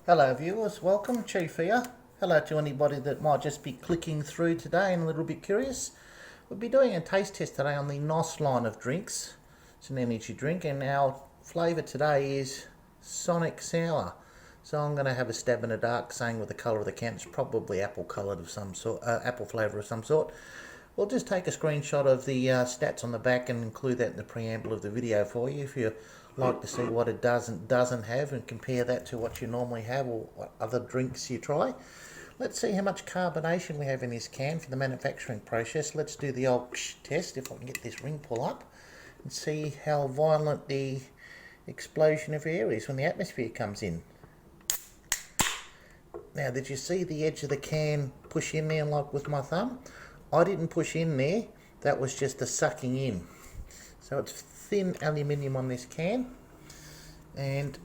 Hello viewers, welcome, Chief here. Hello to anybody that might just be clicking through today and a little bit curious. We'll be doing a taste test today on the Nos line of drinks. It's an energy drink and our flavour today is Sonic Sour. So I'm going to have a stab in the dark saying with the colour of the can it's probably apple coloured of some sort, apple flavour of some sort. We'll just take a screenshot of the stats on the back and include that in the preamble of the video for you if you like to see what it does and doesn't have and compare that to what you normally have or what other drinks you try. Let's see how much carbonation we have in this can for the manufacturing process. Let's do the old test if I can get this ring pull up and see how violent the explosion of air is when the atmosphere comes in. Now, did you see the edge of the can push in there like with my thumb? I didn't push in there, that was just the sucking in. So it's thin aluminium on this can and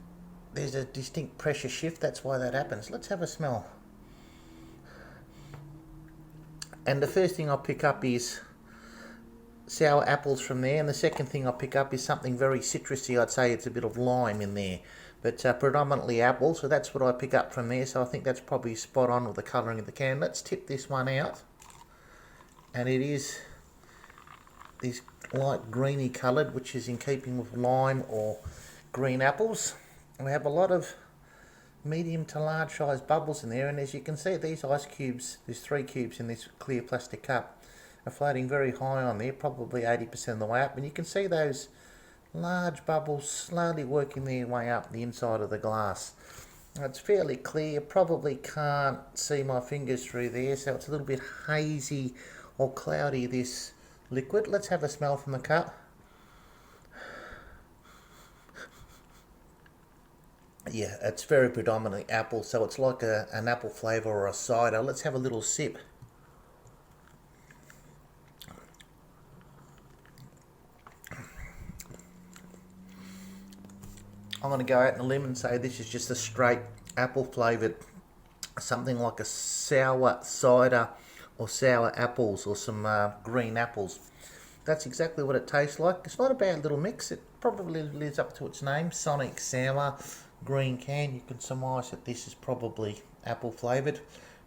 there's a distinct pressure shift, that's why that happens. Let's have a smell. And the first thing I'll pick up is sour apples from there, and the second thing I'll pick up is something very citrusy. I'd say it's a bit of lime in there, but predominantly apple, so that's what I pick up from there. So I think that's probably spot on with the colouring of the can. Let's tip this one out, and it is this light greeny coloured, which is in keeping with lime or green apples. And we have a lot of medium to large size bubbles in there, and as you can see, these ice cubes, there's 3 cubes in this clear plastic cup, are floating very high on there, probably 80% of the way up, and you can see those large bubbles slowly working their way up the inside of the glass. Now, it's fairly clear, probably can't see my fingers through there, so it's a little bit hazy or cloudy, this liquid. Let's have a smell from the cup. Yeah, it's very predominantly apple, so it's like an apple flavour or a cider. Let's have a little sip. I'm going to go out on a limb and say this is just a straight apple flavoured, something like a sour cider or sour apples or some green apples. That's exactly what it tastes like. It's not a bad little mix. It probably lives up to its name, Sonic Sour, green can. You can surmise that this is probably apple flavoured.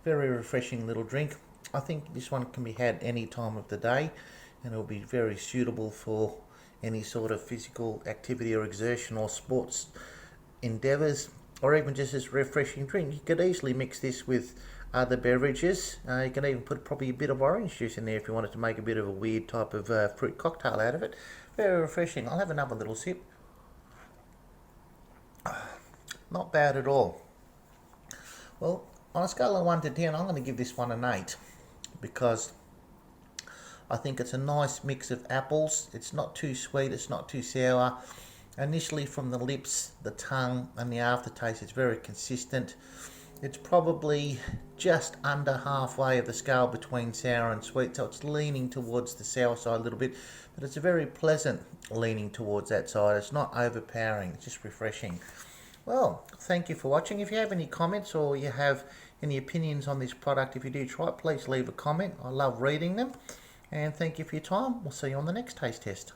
Very refreshing little drink. I think this one can be had any time of the day and it will be very suitable for any sort of physical activity or exertion or sports endeavours, or even just as a refreshing drink. You could easily mix this with other beverages. You can even put probably a bit of orange juice in there if you wanted to make a bit of a weird type of fruit cocktail out of it. Very refreshing. I'll have another little sip. Not bad at all. Well, on a scale of 1 to 10, I'm going to give this one an 8 because I think it's a nice mix of apples. It's not too sweet, it's not too sour. Initially from the lips, the tongue and the aftertaste, it's very consistent. It's probably just under halfway of the scale between sour and sweet, so it's leaning towards the sour side a little bit, but it's a very pleasant leaning towards that side. It's not overpowering, it's just refreshing. Well, thank you for watching. If you have any comments or you have any opinions on this product, if you do try it, please leave a comment. I love reading them. And thank you for your time. We'll see you on the next taste test.